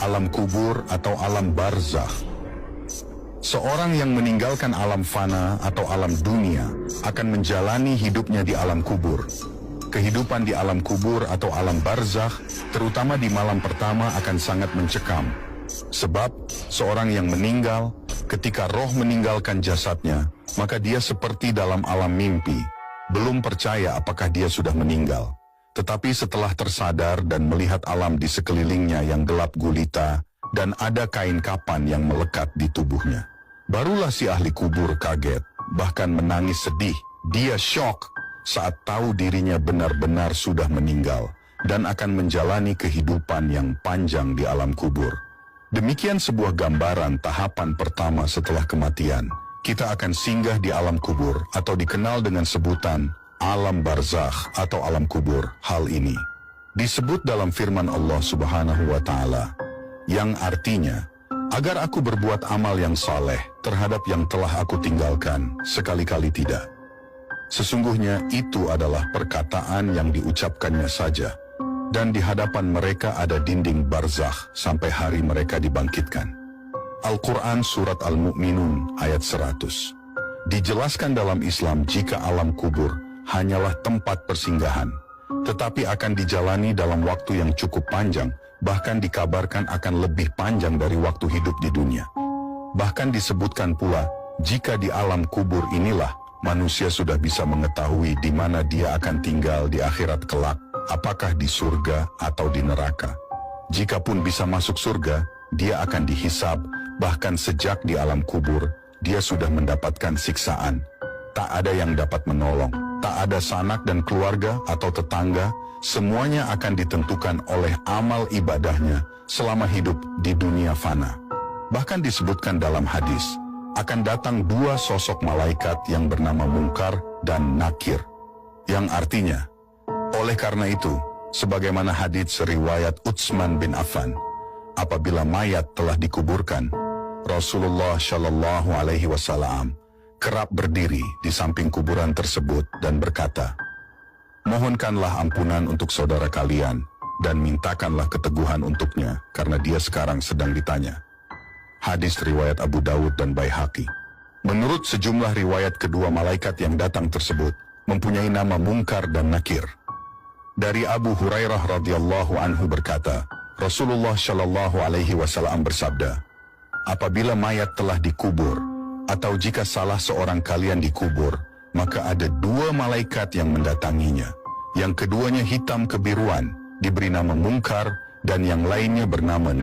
alam kubur atau alam barzakh. Seorang yang meninggalkan alam fana atau alam dunia akan menjalani hidupnya di alam kubur. Kehidupan di alam kubur atau alam barzakh, terutama di malam pertama, akan sangat mencekam. Sebab seorang yang meninggal, ketika roh meninggalkan jasadnya, maka dia seperti dalam alam mimpi, belum percaya apakah dia sudah meninggal. Tetapi setelah tersadar dan melihat alam di sekelilingnya yang gelap gulita dan ada kain kapan yang melekat di tubuhnya, barulah si ahli kubur kaget, bahkan menangis sedih. Dia syok saat tahu dirinya benar-benar sudah meninggal dan akan menjalani kehidupan yang panjang di alam kubur. Demikian sebuah gambaran tahapan pertama setelah kematian. Kita akan singgah di alam kubur atau dikenal dengan sebutan alam barzakh atau alam kubur. Hal ini disebut dalam firman Allah Subhanahu wa Ta'ala, yang artinya, agar aku berbuat amal yang saleh terhadap yang telah aku tinggalkan, sekali-kali tidak. Sesungguhnya itu adalah perkataan yang diucapkannya saja, dan di hadapan mereka ada dinding barzakh sampai hari mereka dibangkitkan. Al-Quran Surat Al-Mu'minun ayat 100. Dijelaskan dalam Islam jika alam kubur hanyalah tempat persinggahan, tetapi akan dijalani dalam waktu yang cukup panjang, bahkan dikabarkan akan lebih panjang dari waktu hidup di dunia. Bahkan disebutkan pula, jika di alam kubur inilah manusia sudah bisa mengetahui di mana dia akan tinggal di akhirat kelak, apakah di surga atau di neraka. Jikapun bisa masuk surga, dia akan dihisab, bahkan sejak di alam kubur, dia sudah mendapatkan siksaan. Tak ada yang dapat menolong, tak ada sanak dan keluarga atau tetangga, semuanya akan ditentukan oleh amal ibadahnya selama hidup di dunia fana. Bahkan disebutkan dalam hadis, akan datang dua sosok malaikat yang bernama Munkar dan Nakir, yang artinya, oleh karena itu, sebagaimana hadits riwayat Utsman bin Affan, apabila mayat telah dikuburkan, Rasulullah Shallallahu Alaihi Wasallam kerap berdiri di samping kuburan tersebut dan berkata, mohonkanlah ampunan untuk saudara kalian dan mintakanlah keteguhan untuknya karena dia sekarang sedang ditanya. Hadis riwayat Abu Dawud dan Baihaqi. Menurut sejumlah riwayat, kedua malaikat yang datang tersebut mempunyai nama Munkar dan Nakir. Dari Abu Hurairah radhiyallahu anhu berkata, Rasulullah Shallallahu Alaihi Wasallam bersabda, apabila mayat telah dikubur, atau jika salah seorang kalian dikubur, maka ada dua malaikat yang mendatanginya. Yang keduanya hitam kebiruan, diberi nama Munkar, dan yang lainnya bernama